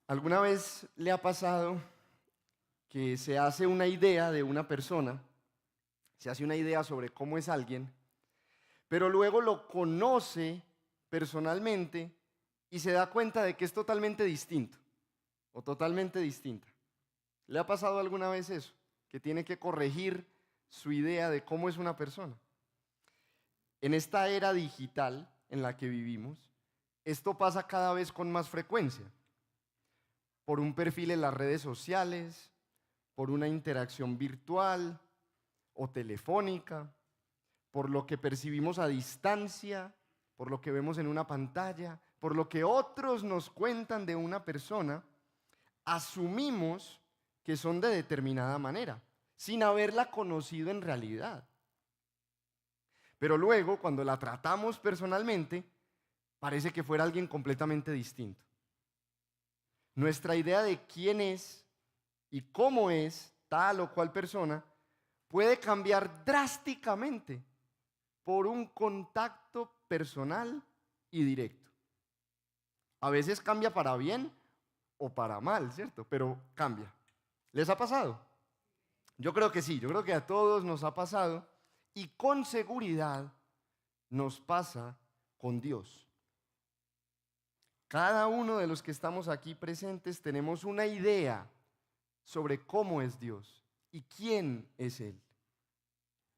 ¿Alguna vez le ha pasado que se hace una idea de una persona, se hace una idea sobre cómo es alguien, pero luego lo conoce personalmente y se da cuenta de que es totalmente distinto o totalmente distinta? ¿Le ha pasado alguna vez eso? Que tiene que corregir su idea de cómo es una persona. En esta era digital en la que vivimos, esto pasa cada vez con más frecuencia, por un perfil en las redes sociales, por una interacción virtual o telefónica, por lo que percibimos a distancia, por lo que vemos en una pantalla, por lo que otros nos cuentan de una persona, asumimos que son de determinada manera, sin haberla conocido en realidad. Pero luego, cuando la tratamos personalmente, parece que fuera alguien completamente distinto. Nuestra idea de quién es y cómo es tal o cual persona puede cambiar drásticamente por un contacto personal y directo. A veces cambia para bien o para mal, ¿cierto? Pero cambia. ¿Les ha pasado? Yo creo que sí, yo creo que a todos nos ha pasado y con seguridad nos pasa con Dios. Cada uno de los que estamos aquí presentes tenemos una idea sobre cómo es Dios y quién es Él.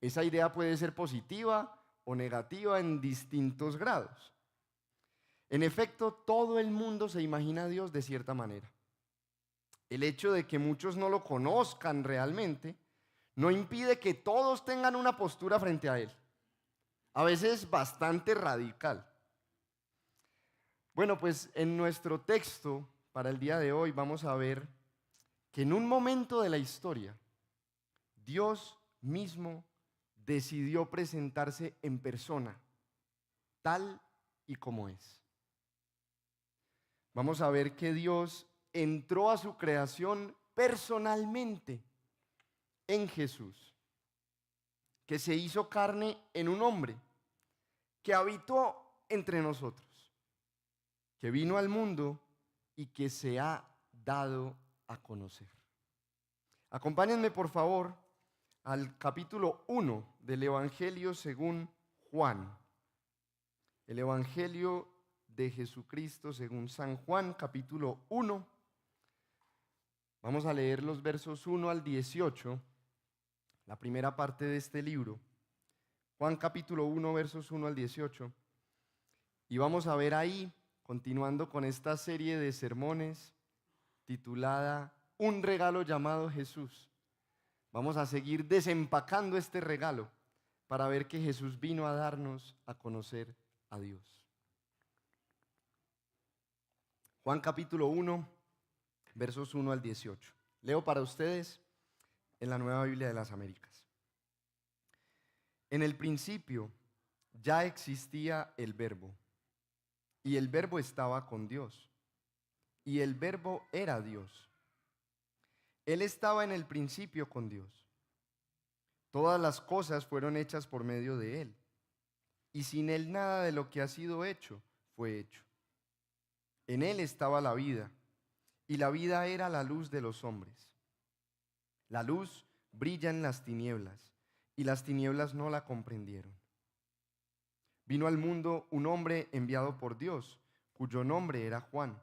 Esa idea puede ser positiva o negativa en distintos grados. En efecto, todo el mundo se imagina a Dios de cierta manera. El hecho de que muchos no lo conozcan realmente no impide que todos tengan una postura frente a Él, a veces bastante radical. Bueno, pues en nuestro texto para el día de hoy vamos a ver que en un momento de la historia, Dios mismo decidió presentarse en persona, tal y como es. Vamos a ver que Dios entró a su creación personalmente en Jesús, que se hizo carne en un hombre, que habitó entre nosotros, que vino al mundo y que se ha dado a conocer. Acompáñenme por favor al capítulo 1 del Evangelio según Juan. El Evangelio de Jesucristo según San Juan, capítulo 1. Vamos a leer los versos 1 al 18, la primera parte de este libro. Juan capítulo 1, versos 1 al 18. Y vamos a ver ahí, continuando con esta serie de sermones titulada Un regalo llamado Jesús. Vamos a seguir desempacando este regalo para ver que Jesús vino a darnos a conocer a Dios. Juan capítulo 1, versos 1 al 18. Leo para ustedes en la Nueva Biblia de las Américas. En el principio ya existía el Verbo, y el Verbo estaba con Dios, y el Verbo era Dios. Él estaba en el principio con Dios. Todas las cosas fueron hechas por medio de Él, y sin Él nada de lo que ha sido hecho fue hecho. En Él estaba la vida, y la vida era la luz de los hombres. La luz brilla en las tinieblas, y las tinieblas no la comprendieron. Vino al mundo un hombre enviado por Dios, cuyo nombre era Juan.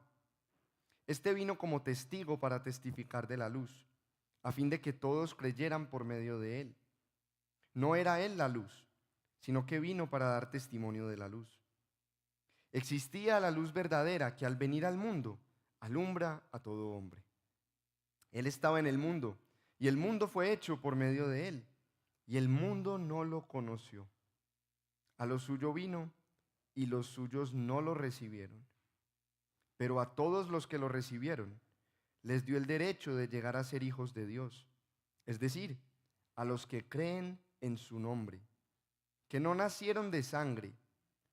Este vino como testigo para testificar de la luz, a fin de que todos creyeran por medio de él. No era él la luz, sino que vino para dar testimonio de la luz. Existía la luz verdadera que al venir al mundo alumbra a todo hombre. Él estaba en el mundo, y el mundo fue hecho por medio de él, y el mundo no lo conoció. A lo suyo vino, y los suyos no lo recibieron. Pero a todos los que lo recibieron, les dio el derecho de llegar a ser hijos de Dios, es decir, a los que creen en su nombre, que no nacieron de sangre,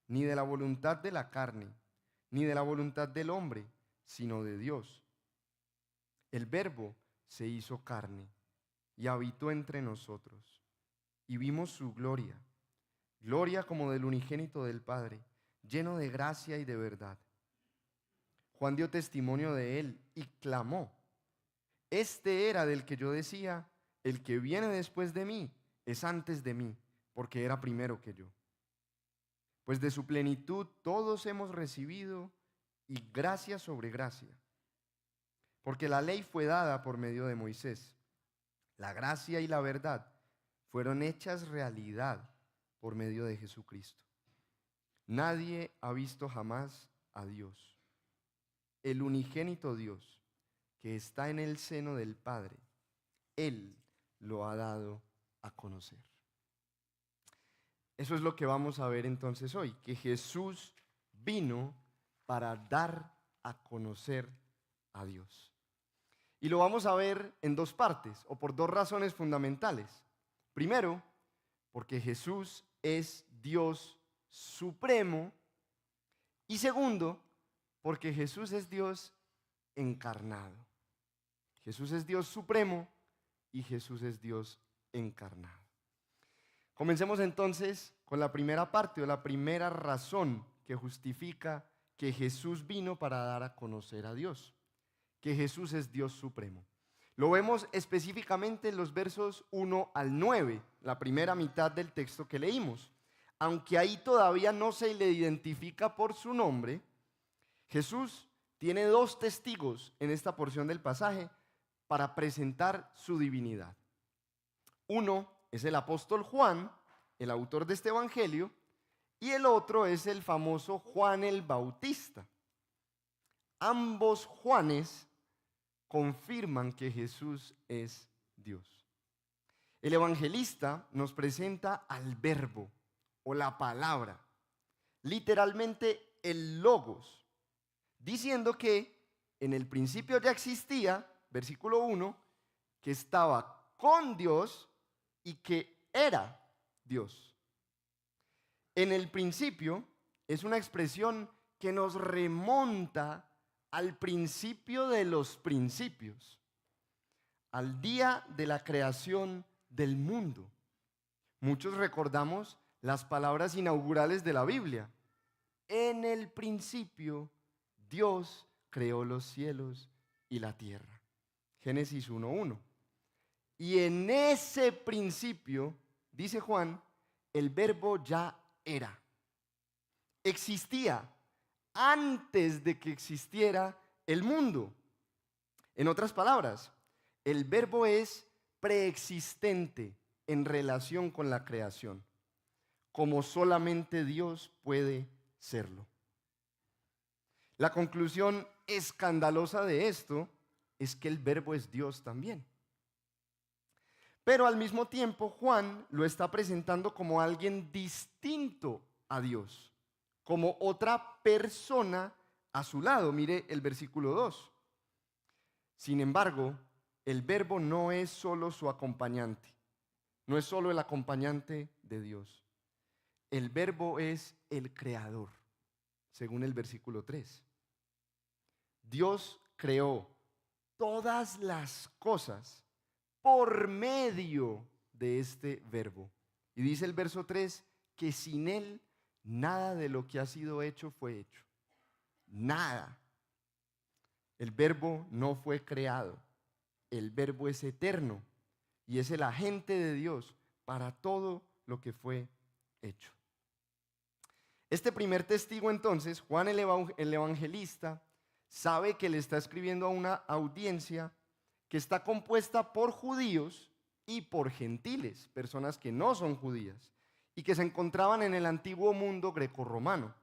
ni de la voluntad de la carne, ni de la voluntad del hombre, sino de Dios. El Verbo se hizo carne y habitó entre nosotros, y vimos su gloria, gloria como del unigénito del Padre, lleno de gracia y de verdad. Juan dio testimonio de él y clamó: este era del que yo decía, el que viene después de mí es antes de mí, porque era primero que yo. Pues de su plenitud todos hemos recibido, y gracia sobre gracia. Porque la ley fue dada por medio de Moisés. La gracia y la verdad fueron hechas realidad por medio de Jesucristo. Nadie ha visto jamás a Dios. El unigénito Dios, que está en el seno del Padre, Él lo ha dado a conocer. Eso es lo que vamos a ver entonces hoy, que Jesús vino para dar a conocer a Dios. Y lo vamos a ver en dos partes, o por dos razones fundamentales. Primero, porque Jesús es Dios supremo. Y segundo, porque Jesús es Dios encarnado. Jesús es Dios supremo y Jesús es Dios encarnado. Comencemos entonces con la primera parte o la primera razón que justifica que Jesús vino para dar a conocer a Dios, que Jesús es Dios supremo. Lo vemos específicamente en los versos 1 al 9, la primera mitad del texto que leímos. Aunque ahí todavía no se le identifica por su nombre, Jesús tiene dos testigos en esta porción del pasaje para presentar su divinidad. Uno es el apóstol Juan, el autor de este evangelio, y el otro es el famoso Juan el Bautista. Ambos Juanes confirman que Jesús es Dios. El evangelista nos presenta al verbo o la palabra, literalmente el logos, diciendo que en el principio ya existía, versículo 1, que estaba con Dios y que era Dios. En el principio es una expresión que nos remonta al principio de los principios, al día de la creación del mundo. Muchos recordamos las palabras inaugurales de la Biblia. En el principio Dios creó los cielos y la tierra. Génesis 1:1. Y en ese principio, dice Juan, el verbo ya era. Existía antes de que existiera el mundo. En otras palabras, el verbo es preexistente en relación con la creación, como solamente Dios puede serlo. La conclusión escandalosa de esto es que el verbo es Dios también. Pero al mismo tiempo Juan lo está presentando como alguien distinto a Dios, como otra persona a su lado. Mire el versículo 2. Sin embargo, el verbo no es solo su acompañante, no es solo el acompañante de Dios. El verbo es el creador, según el versículo 3. Dios creó todas las cosas por medio de este verbo. Y dice el verso 3 que sin él nada de lo que ha sido hecho fue hecho. Nada. El verbo no fue creado. El verbo es eterno y es el agente de Dios para todo lo que fue hecho. Este primer testigo entonces, Juan el evangelista, sabe que le está escribiendo a una audiencia que está compuesta por judíos y por gentiles, personas que no son judías y que se encontraban en el antiguo mundo grecorromano.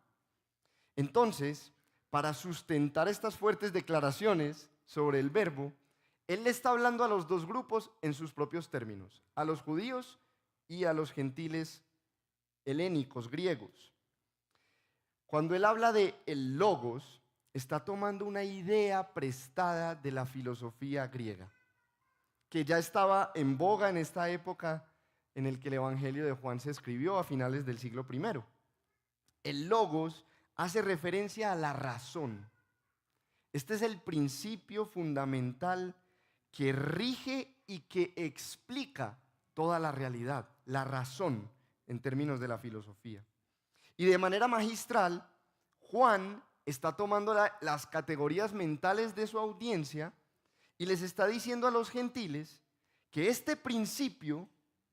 Entonces, para sustentar estas fuertes declaraciones sobre el verbo, él le está hablando a los dos grupos en sus propios términos, a los judíos y a los gentiles helénicos, griegos. Cuando él habla de el logos, está tomando una idea prestada de la filosofía griega, que ya estaba en boga en esta época en el que el Evangelio de Juan se escribió a finales del siglo I. El logos hace referencia a la razón. Este es el principio fundamental que rige y que explica toda la realidad, la razón en términos de la filosofía. Y de manera magistral, Juan está tomando las categorías mentales de su audiencia y les está diciendo a los gentiles que este principio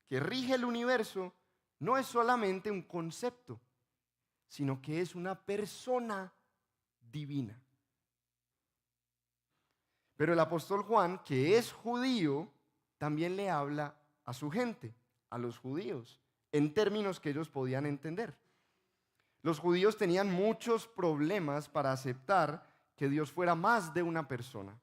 que rige el universo no es solamente un concepto, sino que es una persona divina. Pero el apóstol Juan, que es judío, también le habla a su gente, a los judíos, en términos que ellos podían entender. Los judíos tenían muchos problemas para aceptar que Dios fuera más de una persona.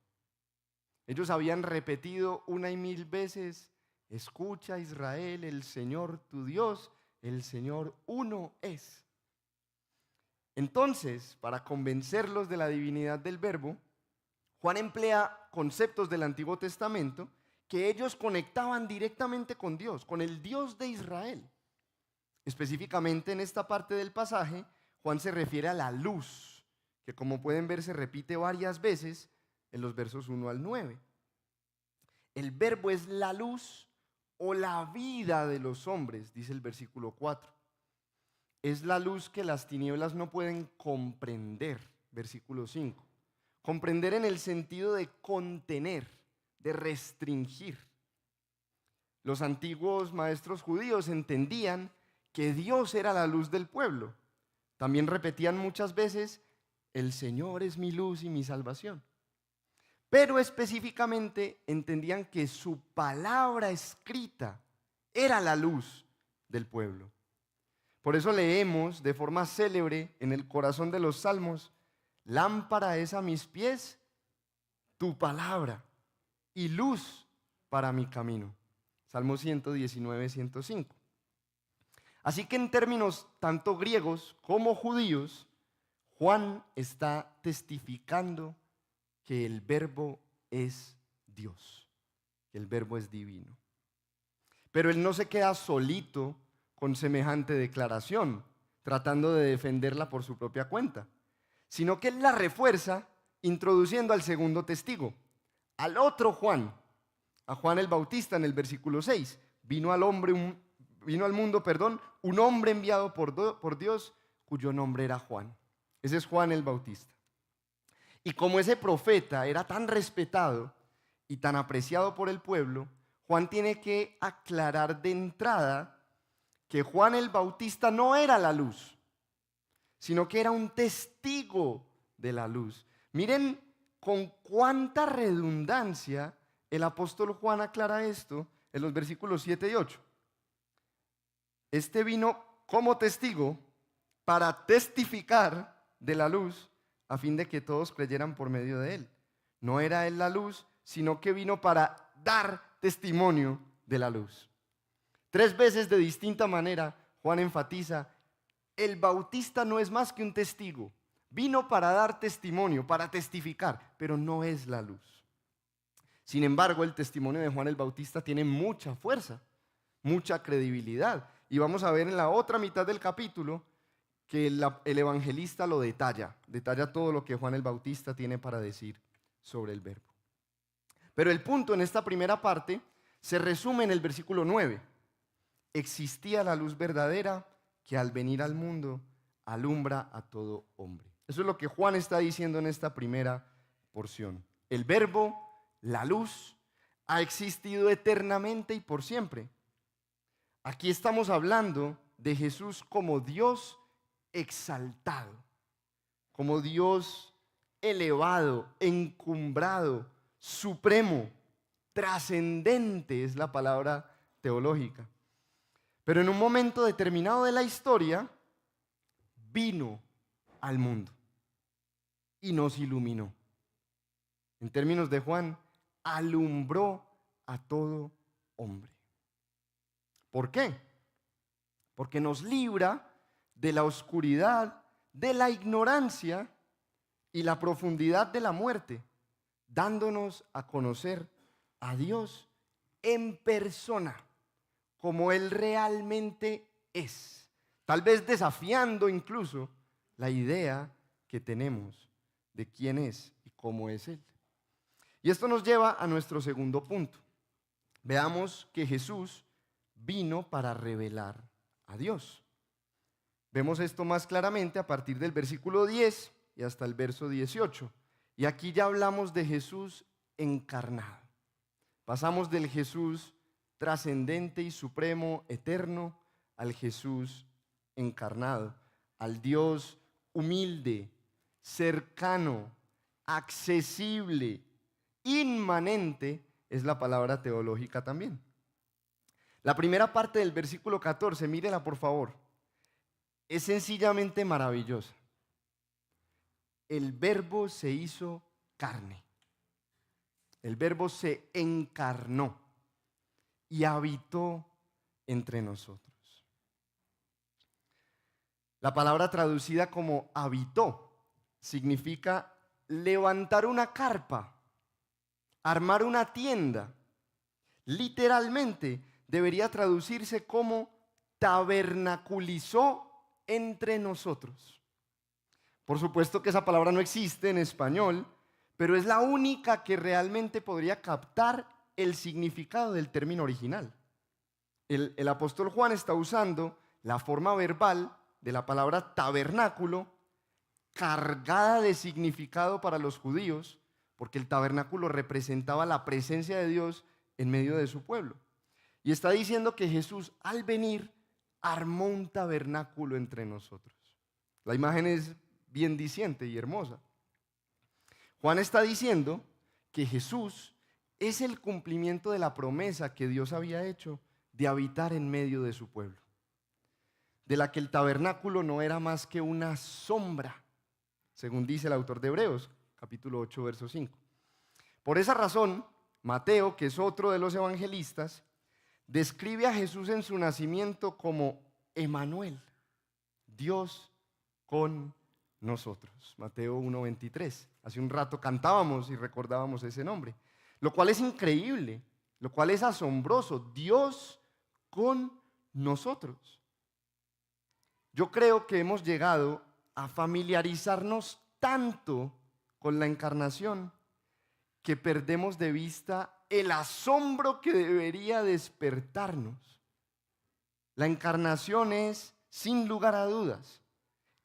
Ellos habían repetido una y mil veces: escucha, Israel, el Señor tu Dios, el Señor uno es. Entonces, para convencerlos de la divinidad del Verbo, Juan emplea conceptos del Antiguo Testamento que ellos conectaban directamente con Dios, con el Dios de Israel. Específicamente en esta parte del pasaje, Juan se refiere a la luz, que como pueden ver se repite varias veces en los versos 1 al 9. El Verbo es la luz o la vida de los hombres, dice el versículo 4. Es la luz que las tinieblas no pueden comprender, versículo 5. Comprender en el sentido de contener, de restringir. Los antiguos maestros judíos entendían que Dios era la luz del pueblo. También repetían muchas veces: el Señor es mi luz y mi salvación. Pero específicamente entendían que su palabra escrita era la luz del pueblo. Por eso leemos de forma célebre en el corazón de los salmos: lámpara es a mis pies tu palabra y luz para mi camino. Salmo 119, 105. Así que en términos tanto griegos como judíos, Juan está testificando que el Verbo es Dios, que el Verbo es divino. Pero él no se queda solito con semejante declaración, tratando de defenderla por su propia cuenta, sino que él la refuerza introduciendo al segundo testigo, al otro Juan, a Juan el Bautista en el versículo 6. Vino al mundo, un hombre enviado por Dios, cuyo nombre era Juan. Ese es Juan el Bautista. Y como ese profeta era tan respetado y tan apreciado por el pueblo, Juan tiene que aclarar de entrada que Juan el Bautista no era la luz, sino que era un testigo de la luz. Miren con cuánta redundancia el apóstol Juan aclara esto en los versículos 7 y 8. Este vino como testigo para testificar de la luz, a fin de que todos creyeran por medio de él. No era él la luz, sino que vino para dar testimonio de la luz. 3 veces de distinta manera Juan enfatiza: el Bautista no es más que un testigo. Vino para dar testimonio, para testificar, pero no es la luz. Sin embargo, el testimonio de Juan el Bautista tiene mucha fuerza, mucha credibilidad. Y vamos a ver en la otra mitad del capítulo que el evangelista lo detalla todo lo que Juan el Bautista tiene para decir sobre el Verbo. Pero el punto en esta primera parte se resume en el versículo 9. Existía la luz verdadera que al venir al mundo alumbra a todo hombre. Eso es lo que Juan está diciendo en esta primera porción. El Verbo, la luz, ha existido eternamente y por siempre. Aquí estamos hablando de Jesús como Dios exaltado, como Dios elevado, encumbrado, supremo, trascendente es la palabra teológica. Pero en un momento determinado de la historia, vino al mundo y nos iluminó. En términos de Juan, alumbró a todo hombre. ¿Por qué? Porque nos libra de la oscuridad, de la ignorancia y la profundidad de la muerte, dándonos a conocer a Dios en persona, como Él realmente es, tal vez desafiando incluso la idea que tenemos de quién es y cómo es Él. Y esto nos lleva a nuestro segundo punto. Veamos que Jesús vino para revelar a Dios. Vemos esto más claramente a partir del versículo 10 y hasta el verso 18. Y aquí ya hablamos de Jesús encarnado. Pasamos del Jesús trascendente y supremo, eterno, al Jesús encarnado, al Dios humilde, cercano, accesible, inmanente, es la palabra teológica también. La primera parte del versículo 14, mírela por favor, es sencillamente maravillosa. El Verbo se hizo carne. El Verbo se encarnó y habitó entre nosotros. La palabra traducida como habitó significa levantar una carpa, armar una tienda. Literalmente debería traducirse como tabernaculizó entre nosotros. Por supuesto que esa palabra no existe en español, pero es la única que realmente podría captar el significado del término original. El apóstol Juan está usando la forma verbal de la palabra tabernáculo, cargada de significado para los judíos, porque el tabernáculo representaba la presencia de Dios en medio de su pueblo. Y está diciendo que Jesús, al venir, armó un tabernáculo entre nosotros. La imagen es bien diciente y hermosa. Juan está diciendo que Jesús es el cumplimiento de la promesa que Dios había hecho de habitar en medio de su pueblo, de la que el tabernáculo no era más que una sombra, según dice el autor de Hebreos, capítulo 8, verso 5. Por esa razón, Mateo, que es otro de los evangelistas, describe a Jesús en su nacimiento como Emanuel, Dios con nosotros. Mateo 1:23. Hace un rato cantábamos y recordábamos ese nombre, lo cual es increíble, lo cual es asombroso. Dios con nosotros. Yo creo que hemos llegado a familiarizarnos tanto con la encarnación que perdemos de vista el asombro que debería despertarnos. La encarnación es, sin lugar a dudas,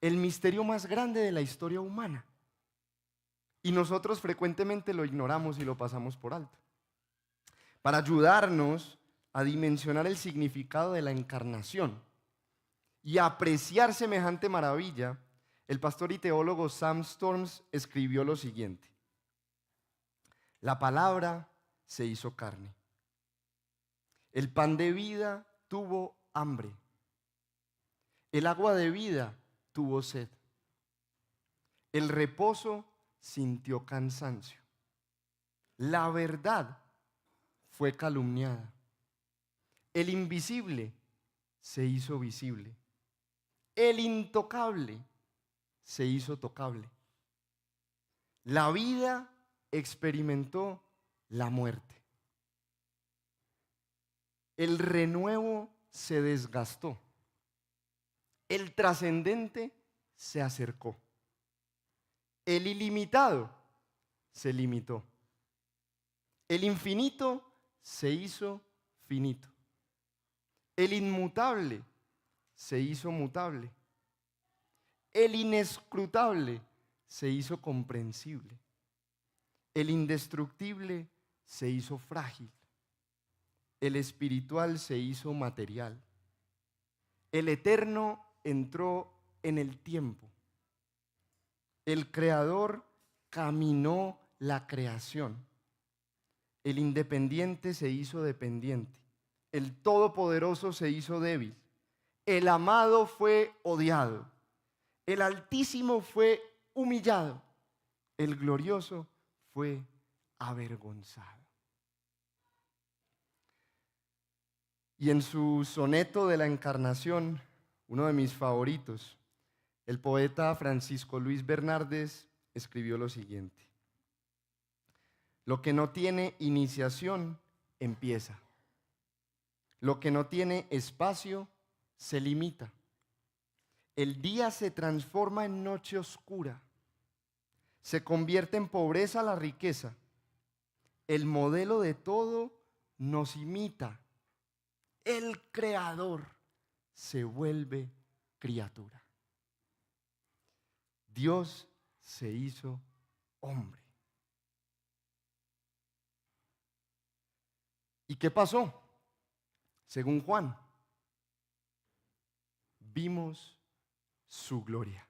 el misterio más grande de la historia humana. Y nosotros frecuentemente lo ignoramos y lo pasamos por alto. Para ayudarnos a dimensionar el significado de la encarnación y a apreciar semejante maravilla, el pastor y teólogo Sam Storms escribió lo siguiente: la palabra se hizo carne. El pan de vida tuvo hambre. El agua de vida tuvo sed. El reposo sintió cansancio. La verdad fue calumniada. El invisible se hizo visible. El intocable se hizo tocable. La vida experimentó la muerte. El renuevo se desgastó. El trascendente se acercó. El ilimitado se limitó. El infinito se hizo finito. El inmutable se hizo mutable. El inescrutable se hizo comprensible. El indestructible se hizo frágil. El espiritual se hizo material. El eterno entró en el tiempo. El creador caminó la creación. El independiente se hizo dependiente. El todopoderoso se hizo débil. El amado fue odiado. El altísimo fue humillado. El glorioso fue avergonzado. Y en su soneto de la Encarnación, uno de mis favoritos, el poeta Francisco Luis Bernardes escribió lo siguiente: lo que no tiene iniciación empieza. Lo que no tiene espacio se limita. El día se transforma en noche oscura. Se convierte en pobreza la riqueza. El modelo de todo nos imita. El creador se vuelve criatura. Dios se hizo hombre. ¿Y qué pasó? Según Juan, vimos su gloria.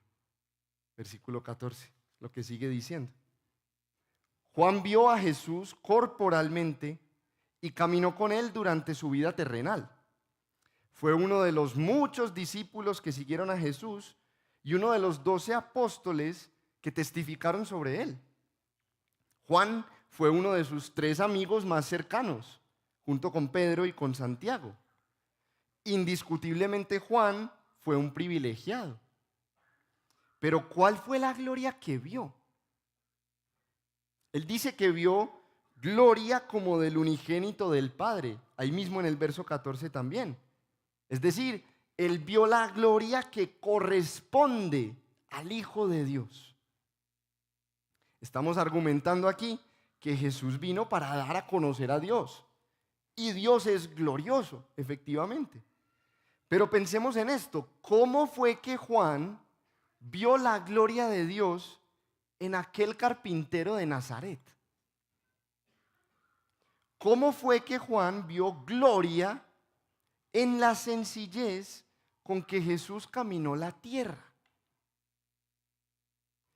Versículo 14, lo que sigue diciendo. Juan vio a Jesús corporalmente y caminó con él durante su vida terrenal. Fue uno de los muchos discípulos que siguieron a Jesús y uno de los 12 apóstoles que testificaron sobre él. Juan fue uno de sus 3 amigos más cercanos, junto con Pedro y con Santiago. Indiscutiblemente Juan fue un privilegiado. Pero ¿cuál fue la gloria que vio? Él dice que vio gloria como del unigénito del Padre, ahí mismo en el verso 14 también. Es decir, él vio la gloria que corresponde al Hijo de Dios. Estamos argumentando aquí que Jesús vino para dar a conocer a Dios. Y Dios es glorioso, efectivamente. Pero pensemos en esto, ¿cómo fue que Juan vio la gloria de Dios en aquel carpintero de Nazaret? ¿Cómo fue que Juan vio gloria en la sencillez con que Jesús caminó la tierra?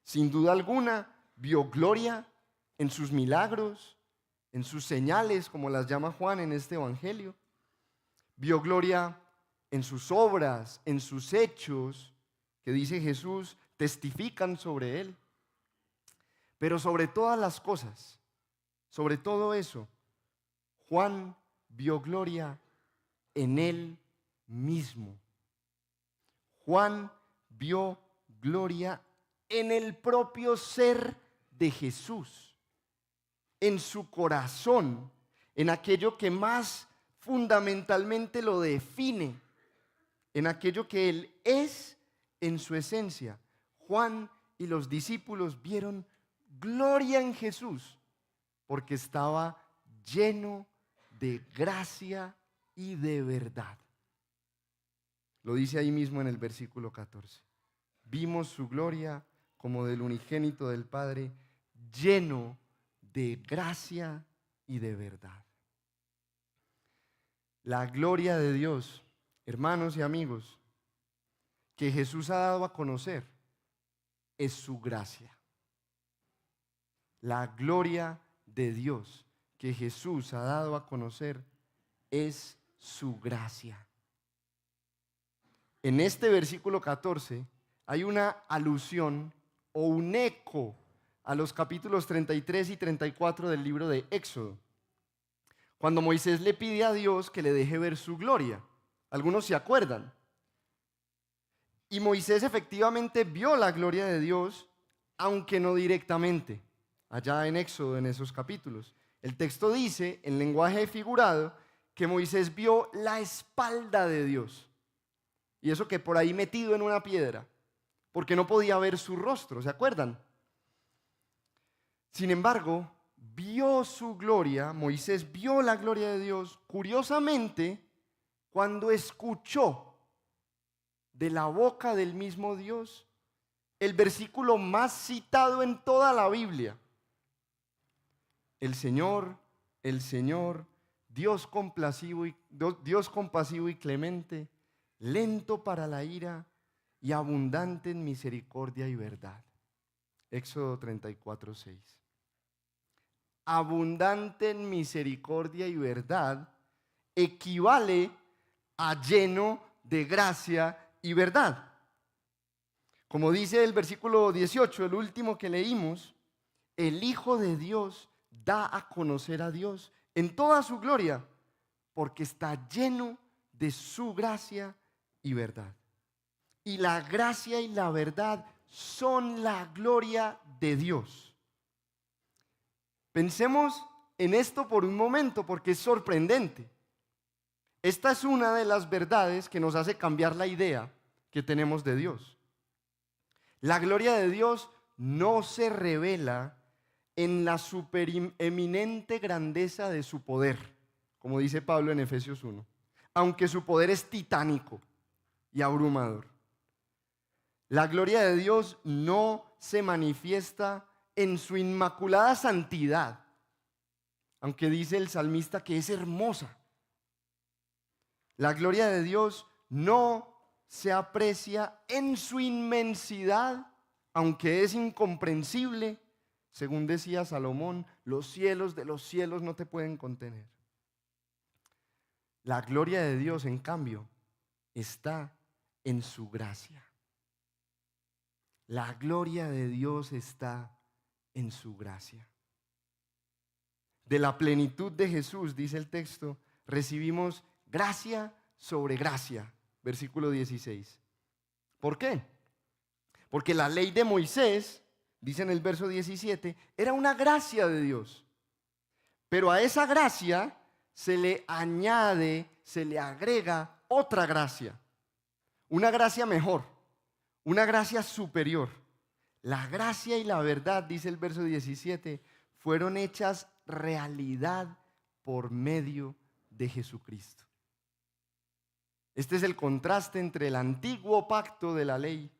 Sin duda alguna, vio gloria en sus milagros, en sus señales, como las llama Juan en este evangelio. Vio gloria en sus obras, en sus hechos, que dice Jesús, testifican sobre él. Pero sobre todas las cosas, sobre todo eso, Juan vio gloria en él mismo. Juan vio gloria en el propio ser de Jesús, en su corazón, en aquello que más fundamentalmente lo define, en aquello que él es en su esencia. Juan y los discípulos vieron gloria en Jesús porque estaba lleno de gracia y de verdad. Lo dice ahí mismo en el versículo 14. Vimos su gloria como del unigénito del Padre, lleno de gracia y de verdad. La gloria de Dios, hermanos y amigos, que Jesús ha dado a conocer, es su gracia. La gloria de Dios que Jesús ha dado a conocer es su gracia. En este versículo 14 hay una alusión o un eco a los capítulos 33 y 34 del libro de Éxodo, cuando Moisés le pide a Dios que le deje ver su gloria. Algunos se acuerdan. Y Moisés efectivamente vio la gloria de Dios, aunque no directamente, allá en Éxodo, en esos capítulos. El texto dice, en lenguaje figurado, que Moisés vio la espalda de Dios. Y eso que por ahí metido en una piedra, porque no podía ver su rostro, ¿se acuerdan? Sin embargo, vio su gloria, Moisés vio la gloria de Dios, curiosamente, cuando escuchó de la boca del mismo Dios el versículo más citado en toda la Biblia. El Señor, Dios compasivo y clemente, lento para la ira y abundante en misericordia y verdad. Éxodo 34:6. Abundante en misericordia y verdad equivale a lleno de gracia y verdad. Como dice el versículo 18, el último que leímos, el Hijo de Dios da a conocer a Dios en toda su gloria, porque está lleno de su gracia y verdad. Y la gracia y la verdad son la gloria de Dios. Pensemos en esto por un momento, porque es sorprendente. Esta es una de las verdades que nos hace cambiar la idea que tenemos de Dios. La gloria de Dios no se revela en la supereminente grandeza de su poder, como dice Pablo en Efesios 1, aunque su poder es titánico y abrumador. La gloria de Dios no se manifiesta en su inmaculada santidad, aunque dice el salmista que es hermosa. La gloria de Dios no se aprecia en su inmensidad, aunque es incomprensible. Según decía Salomón, los cielos de los cielos no te pueden contener. La gloria de Dios, en cambio, está en su gracia. La gloria de Dios está en su gracia. De la plenitud de Jesús, dice el texto, recibimos gracia sobre gracia. Versículo 16. ¿Por qué? Porque la ley de Moisés, dice en el verso 17, era una gracia de Dios. Pero a esa gracia se le añade, se le agrega otra gracia. Una gracia mejor, una gracia superior. La gracia y la verdad, dice el verso 17, fueron hechas realidad por medio de Jesucristo. Este es el contraste entre el antiguo pacto de la ley,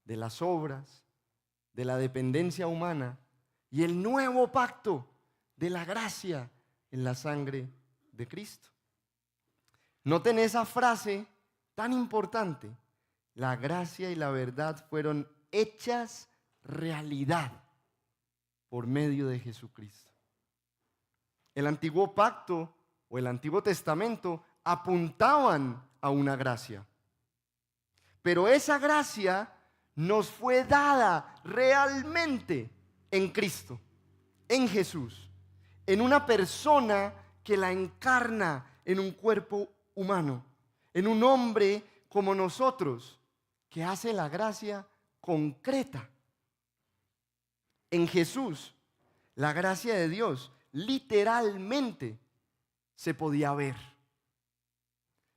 de las obras, de la dependencia humana, y el nuevo pacto de la gracia en la sangre de Cristo. Noten esa frase tan importante: la gracia y la verdad fueron hechas realidad por medio de Jesucristo. El antiguo pacto o el Antiguo Testamento apuntaban a una gracia, pero esa gracia nos fue dada realmente en Cristo, en Jesús, en una persona que la encarna en un cuerpo humano, en un hombre como nosotros, que hace la gracia concreta. En Jesús, la gracia de Dios literalmente se podía ver,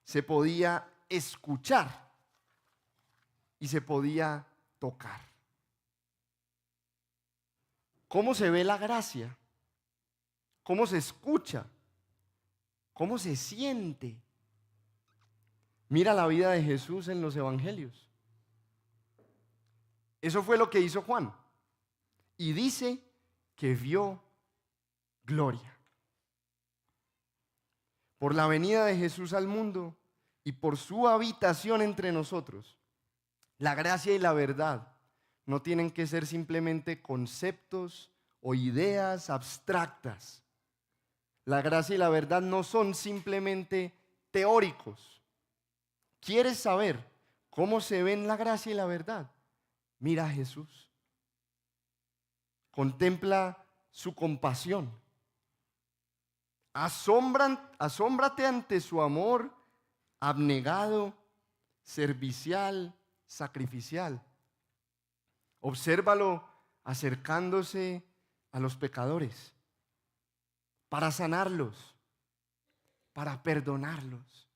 se podía escuchar y se podía tocar. ¿Cómo se ve la gracia? ¿Cómo se escucha? ¿Cómo se siente? Mira la vida de Jesús en los evangelios. Eso fue lo que hizo Juan. Y dice que vio gloria. Por la venida de Jesús al mundo y por su habitación entre nosotros, la gracia y la verdad no tienen que ser simplemente conceptos o ideas abstractas. La gracia y la verdad no son simplemente teóricos. ¿Quieres saber cómo se ven la gracia y la verdad? Mira a Jesús. Contempla su compasión. Asómbrate ante su amor abnegado, servicial, sacrificial. Obsérvalo acercándose a los pecadores para sanarlos, para perdonarlos,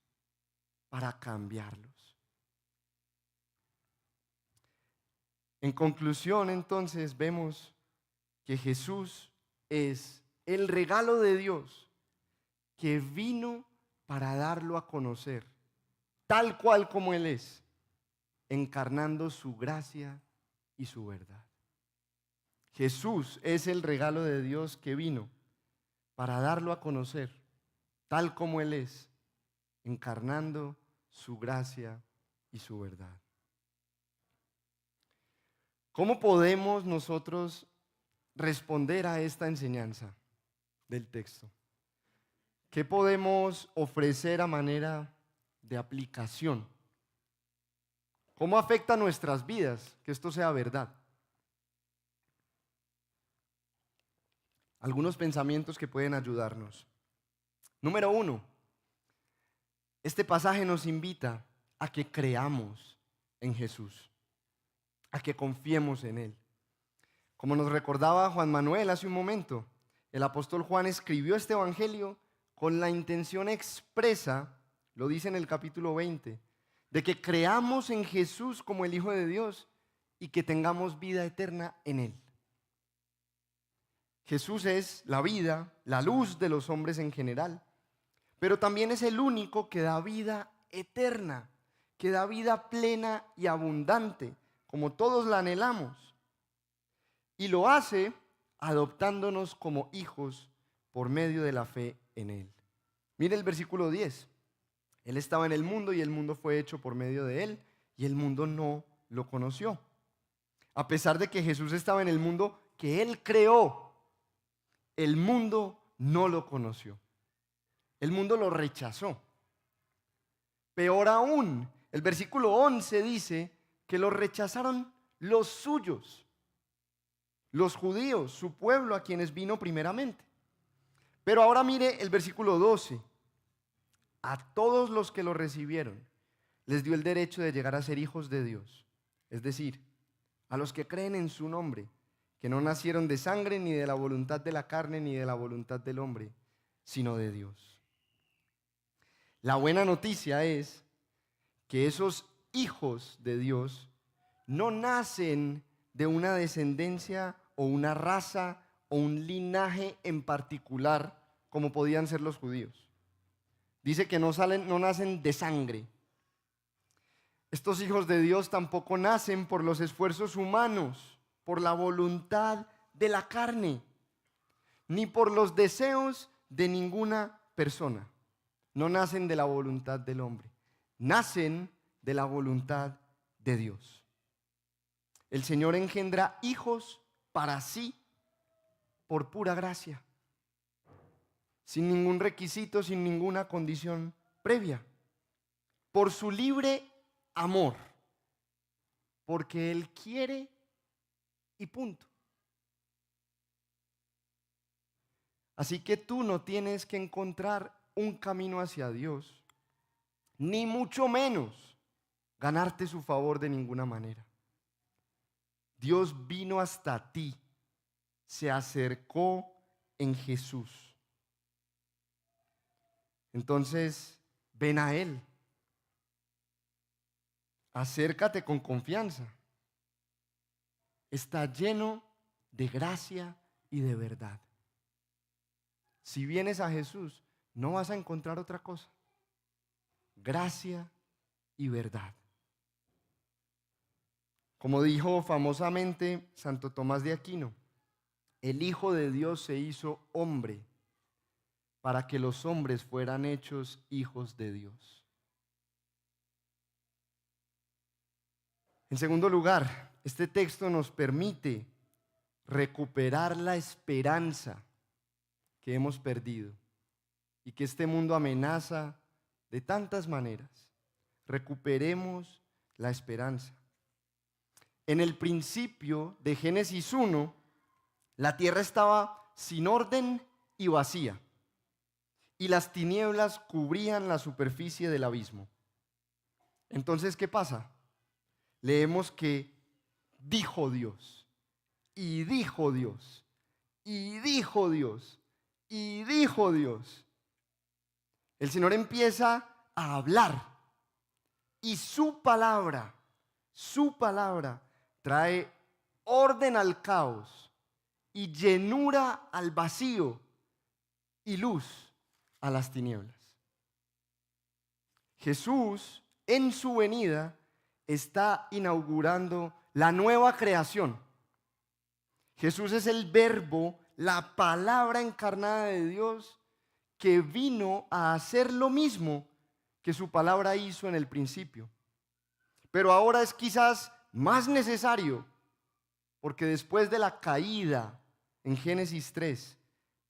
para cambiarlos. En conclusión, entonces, vemos que Jesús es el regalo de Dios que vino para darlo a conocer, tal cual como Él es, encarnando su gracia y su verdad. Jesús es el regalo de Dios que vino para darlo a conocer, tal como Él es, encarnando su gracia y su verdad. ¿Cómo podemos nosotros responder a esta enseñanza del texto? ¿Qué podemos ofrecer a manera de aplicación? ¿Cómo afecta nuestras vidas que esto sea verdad? Algunos pensamientos que pueden ayudarnos. Número 1, este pasaje nos invita a que creamos en Jesús, a que confiemos en Él. Como nos recordaba Juan Manuel hace un momento, el apóstol Juan escribió este evangelio con la intención expresa, lo dice en el capítulo 20, de que creamos en Jesús como el Hijo de Dios y que tengamos vida eterna en Él. Jesús es la vida, la luz de los hombres en general, pero también es el único que da vida eterna, que da vida plena y abundante, como todos la anhelamos. y lo hace adoptándonos como hijos por medio de la fe en Él. Mire el versículo 10. Él estaba en el mundo y el mundo fue hecho por medio de Él y el mundo no lo conoció. A pesar de que Jesús estaba en el mundo que Él creó, el mundo no lo conoció. El mundo lo rechazó. Peor aún, el versículo 11 dice que lo rechazaron los suyos, los judíos, su pueblo a quienes vino primeramente. Pero ahora mire el versículo 12. A todos los que lo recibieron les dio el derecho de llegar a ser hijos de Dios. Es decir, a los que creen en su nombre, que no nacieron de sangre, ni de la voluntad de la carne, ni de la voluntad del hombre, sino de Dios. La buena noticia es que esos hijos de Dios no nacen de una descendencia o una raza o un linaje en particular como podían ser los judíos. Dice que no nacen de sangre. Estos hijos de Dios tampoco nacen por los esfuerzos humanos, por la voluntad de la carne, ni por los deseos de ninguna persona. No nacen de la voluntad del hombre, nacen de la voluntad de Dios. El Señor engendra hijos para sí por pura gracia, sin ningún requisito, sin ninguna condición previa, por su libre amor, porque Él quiere y punto. Así que tú no tienes que encontrar un camino hacia Dios, ni mucho menos ganarte su favor de ninguna manera. Dios vino hasta ti, se acercó en Jesús. Entonces, ven a Él. Acércate con confianza. Está lleno de gracia y de verdad. Si vienes a Jesús, no vas a encontrar otra cosa. Gracia y verdad. Como dijo famosamente Santo Tomás de Aquino, el Hijo de Dios se hizo hombre para que los hombres fueran hechos hijos de Dios. En segundo lugar, este texto nos permite recuperar la esperanza que hemos perdido y que este mundo amenaza de tantas maneras. Recuperemos la esperanza. En el principio de Génesis 1, la tierra estaba sin orden y vacía, y las tinieblas cubrían la superficie del abismo. Entonces, ¿qué pasa? Leemos que dijo Dios, y dijo Dios, y dijo Dios, y dijo Dios. El Señor empieza a hablar, y su palabra trae orden al caos y llenura al vacío y luz a las tinieblas. Jesús, en su venida, está inaugurando la nueva creación. Jesús es el Verbo, la palabra encarnada de Dios, que vino a hacer lo mismo que su palabra hizo en el principio. Pero ahora es quizás más necesario, porque después de la caída en Génesis 3,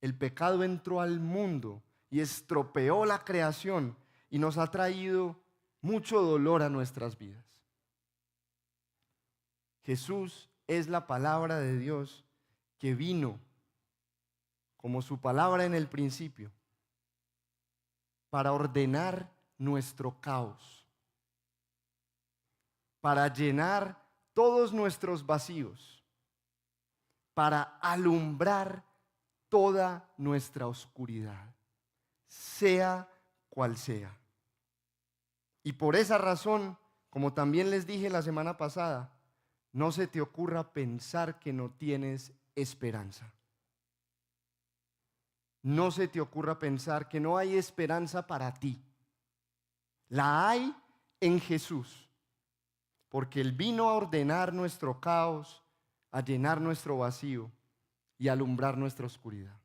el pecado entró al mundo y estropeó la creación y nos ha traído mucho dolor a nuestras vidas. Jesús es la palabra de Dios que vino como su palabra en el principio para ordenar nuestro caos, para llenar todos nuestros vacíos, para alumbrar toda nuestra oscuridad, sea cual sea. Y por esa razón, como también les dije la semana pasada, no se te ocurra pensar que no tienes esperanza. No se te ocurra pensar que no hay esperanza para ti. La hay en Jesús, porque Él vino a ordenar nuestro caos, a llenar nuestro vacío y alumbrar nuestra oscuridad.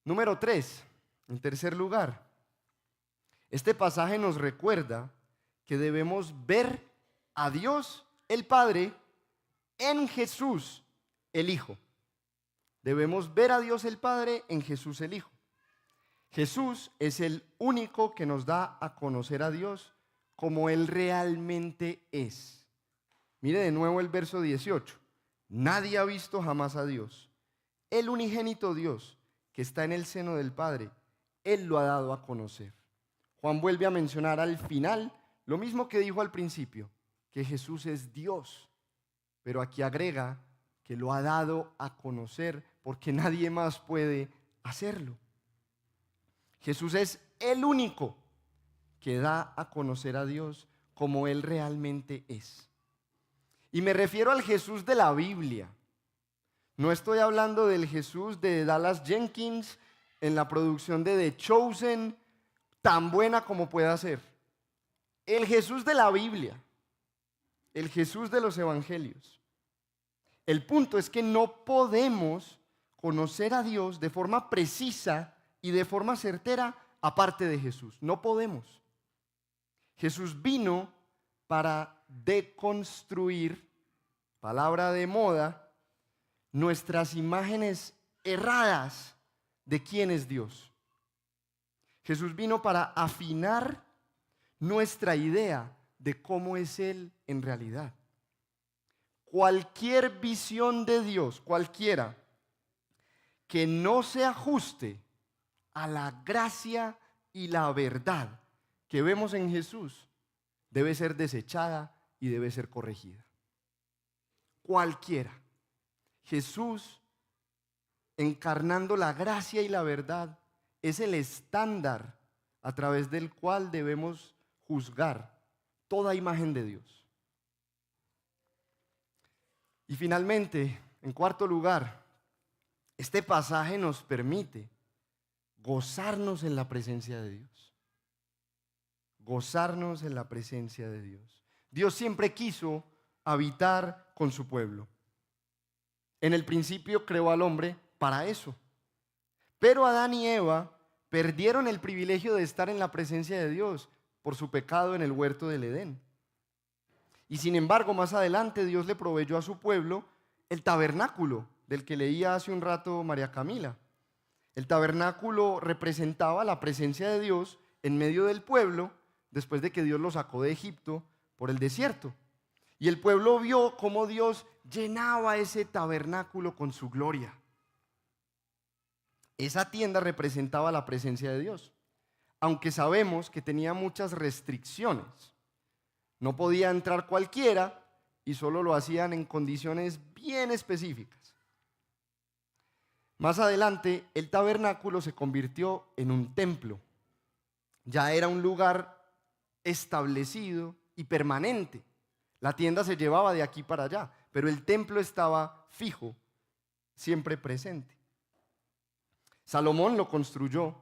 Número 3, en tercer lugar, este pasaje nos recuerda que debemos ver a Dios el Padre en Jesús el Hijo. Debemos ver a Dios el Padre en Jesús el Hijo. Jesús es el único que nos da a conocer a Dios como Él realmente es. Mire de nuevo el verso 18. Nadie ha visto jamás a Dios. El unigénito Dios que está en el seno del Padre, Él lo ha dado a conocer. Juan vuelve a mencionar al final lo mismo que dijo al principio, que Jesús es Dios, pero aquí agrega que lo ha dado a conocer porque nadie más puede hacerlo. Jesús es el único que da a conocer a Dios como Él realmente es. Y me refiero al Jesús de la Biblia. No estoy hablando del Jesús de Dallas Jenkins en la producción de The Chosen, tan buena como pueda ser. El Jesús de la Biblia, el Jesús de los evangelios. El punto es que no podemos conocer a Dios de forma precisa y de forma certera aparte de Jesús. No podemos. Jesús vino para deconstruir, palabra de moda, nuestras imágenes erradas de quién es Dios. Jesús vino para afinar nuestra idea de cómo es Él en realidad. Cualquier visión de Dios, cualquiera, que no se ajuste a la gracia y la verdad que vemos en Jesús, debe ser desechada y debe ser corregida. Cualquiera. Jesús, encarnando la gracia y la verdad, es el estándar a través del cual debemos juzgar toda imagen de Dios. Y finalmente, en cuarto lugar, este pasaje nos permite gozarnos en la presencia de Dios. Gozarnos en la presencia de Dios. Dios siempre quiso habitar con su pueblo. En el principio creó al hombre para eso. Pero Adán y Eva perdieron el privilegio de estar en la presencia de Dios por su pecado en el huerto del Edén. Y sin embargo, más adelante Dios le proveyó a su pueblo el tabernáculo, del que leía hace un rato María Camila. El tabernáculo representaba la presencia de Dios en medio del pueblo después de que Dios lo sacó de Egipto por el desierto. Y el pueblo vio cómo Dios llenaba ese tabernáculo con su gloria. Esa tienda representaba la presencia de Dios, aunque sabemos que tenía muchas restricciones. No podía entrar cualquiera y solo lo hacían en condiciones bien específicas. Más adelante, el tabernáculo se convirtió en un templo. Ya era un lugar establecido y permanente. La tienda se llevaba de aquí para allá, pero el templo estaba fijo, siempre presente. Salomón lo construyó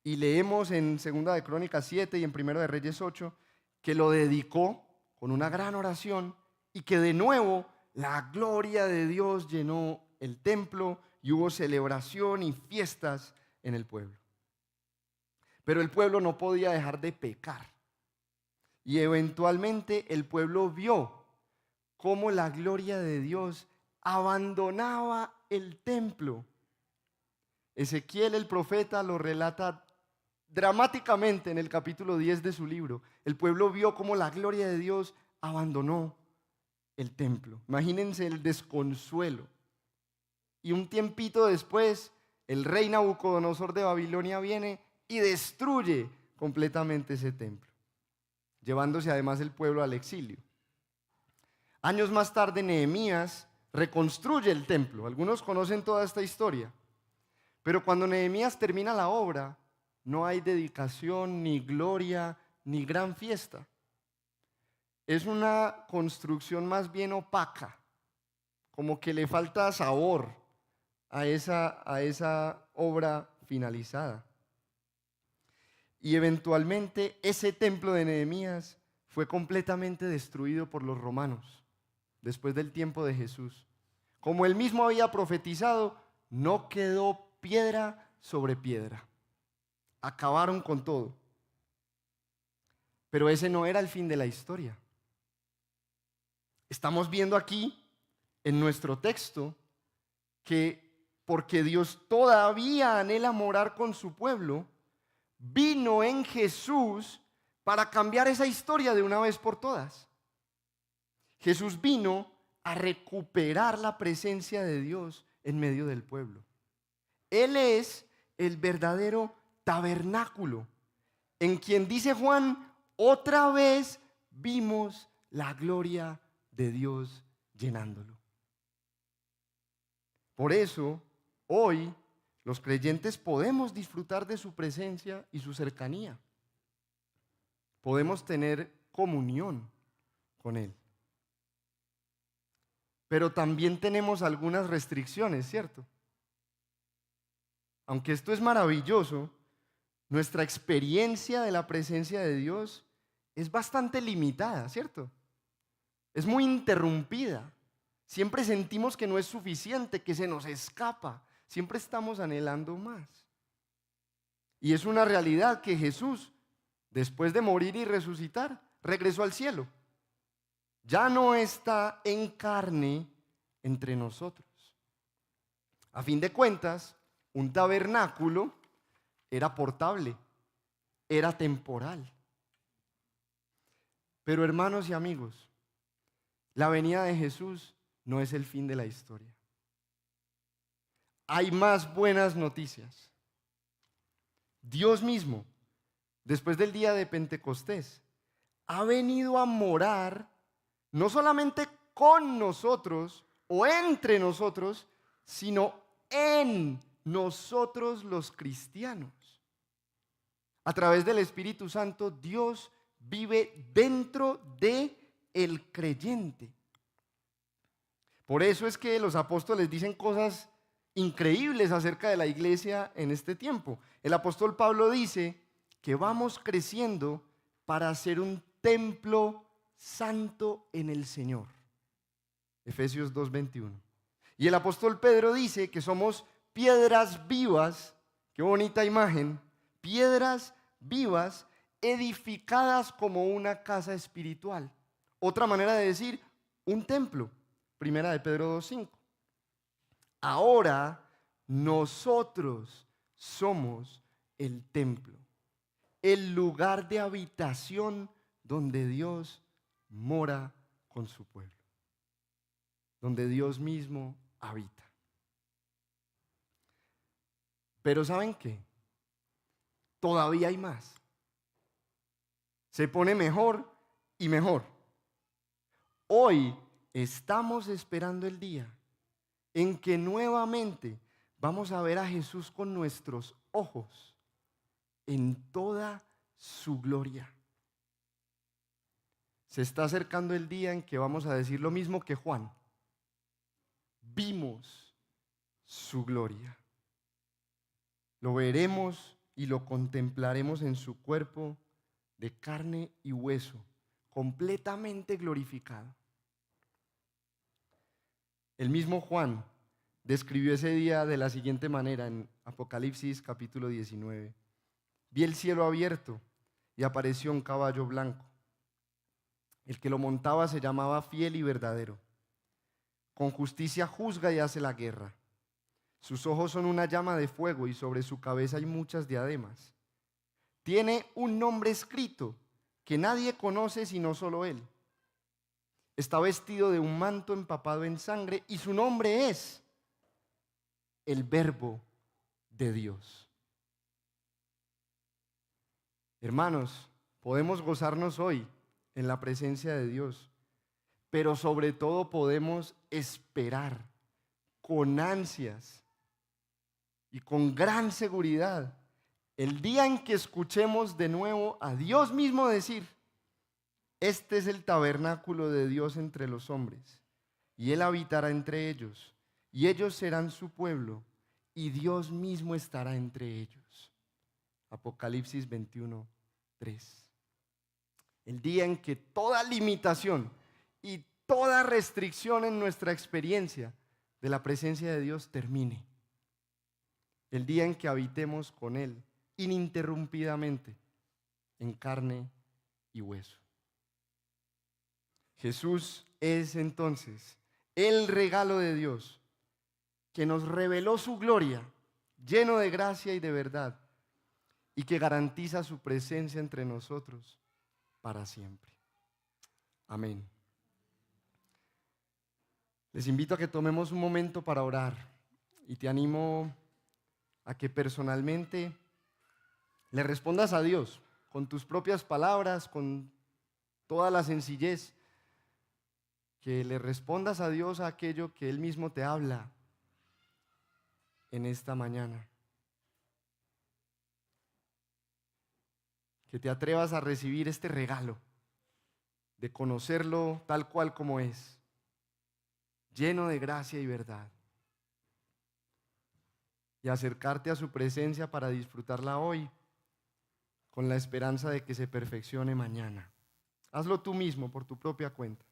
y leemos en 2 de Crónicas 7 y en 1 de Reyes 8 que lo dedicó con una gran oración y que de nuevo la gloria de Dios llenó el templo y hubo celebración y fiestas en el pueblo. Pero el pueblo no podía dejar de pecar. Y eventualmente el pueblo vio cómo la gloria de Dios abandonaba el templo. Ezequiel el profeta lo relata dramáticamente en el capítulo 10 de su libro. El pueblo vio cómo la gloria de Dios abandonó el templo. Imagínense el desconsuelo. Y un tiempito después, el rey Nabucodonosor de Babilonia viene y destruye completamente ese templo, llevándose además el pueblo al exilio. Años más tarde, Nehemías reconstruye el templo. Algunos conocen toda esta historia. Pero cuando Nehemías termina la obra, no hay dedicación, ni gloria, ni gran fiesta. Es una construcción más bien opaca, como que le falta sabor a esa obra finalizada. Y eventualmente ese templo de Nehemías fue completamente destruido por los romanos. después del tiempo de Jesús. Como él mismo había profetizado, no quedó piedra sobre piedra. Acabaron con todo. Pero ese no era el fin de la historia. Estamos viendo aquí, en nuestro texto, que porque Dios todavía anhela morar con su pueblo, vino en Jesús para cambiar esa historia de una vez por todas. Jesús vino a recuperar la presencia de Dios en medio del pueblo. Él es el verdadero tabernáculo, en quien dice Juan, otra vez vimos la gloria de Dios llenándolo. Por eso, hoy los creyentes podemos disfrutar de su presencia y su cercanía. Podemos tener comunión con Él. Pero también tenemos algunas restricciones, ¿cierto? Aunque esto es maravilloso, nuestra experiencia de la presencia de Dios es bastante limitada, ¿cierto? Es muy interrumpida. Siempre sentimos que no es suficiente, que se nos escapa. Siempre estamos anhelando más. Y es una realidad que Jesús, después de morir y resucitar, regresó al cielo. Ya no está en carne entre nosotros. A fin de cuentas, un tabernáculo era portable, era temporal. Pero hermanos y amigos, la venida de Jesús no es el fin de la historia. Hay más buenas noticias. Dios mismo, después del día de Pentecostés, ha venido a morar no solamente con nosotros o entre nosotros, sino en nosotros los cristianos. A través del Espíritu Santo, Dios vive dentro de el creyente. Por eso es que los apóstoles dicen cosas increíbles acerca de la iglesia en este tiempo. El apóstol Pablo dice que vamos creciendo para ser un templo santo en el Señor. Efesios 2:21. Y el apóstol Pedro dice que somos piedras vivas, qué bonita imagen, piedras vivas edificadas como una casa espiritual. Otra manera de decir, un templo. Primera de Pedro 2:5. Ahora nosotros somos el templo, el lugar de habitación donde Dios mora con su pueblo, donde Dios mismo habita. Pero ¿saben qué? Todavía hay más. Se pone mejor y mejor. Hoy estamos esperando el día en que nuevamente vamos a ver a Jesús con nuestros ojos en toda su gloria. Se está acercando el día en que vamos a decir lo mismo que Juan. Vimos su gloria. Lo veremos y lo contemplaremos en su cuerpo de carne y hueso, completamente glorificado. El mismo Juan describió ese día de la siguiente manera en Apocalipsis capítulo 19. Vi el cielo abierto y apareció un caballo blanco. El que lo montaba se llamaba Fiel y Verdadero. Con justicia juzga y hace la guerra. Sus ojos son una llama de fuego y sobre su cabeza hay muchas diademas. Tiene un nombre escrito que nadie conoce sino solo él. Está vestido de un manto empapado en sangre y su nombre es el Verbo de Dios. Hermanos, podemos gozarnos hoy en la presencia de Dios, pero sobre todo podemos esperar con ansias y con gran seguridad el día en que escuchemos de nuevo a Dios mismo decir: este es el tabernáculo de Dios entre los hombres, y Él habitará entre ellos, y ellos serán su pueblo, y Dios mismo estará entre ellos. Apocalipsis 21:3. El día en que toda limitación y toda restricción en nuestra experiencia de la presencia de Dios termine. El día en que habitemos con Él ininterrumpidamente en carne y hueso. Jesús es entonces el regalo de Dios que nos reveló su gloria, lleno de gracia y de verdad, y que garantiza su presencia entre nosotros para siempre. Amén. Les invito a que tomemos un momento para orar y te animo a que personalmente le respondas a Dios con tus propias palabras, con toda la sencillez, que le respondas a Dios a aquello que Él mismo te habla en esta mañana. Que te atrevas a recibir este regalo de conocerlo tal cual como es, lleno de gracia y verdad, y acercarte a su presencia para disfrutarla hoy, con la esperanza de que se perfeccione mañana. Hazlo tú mismo por tu propia cuenta.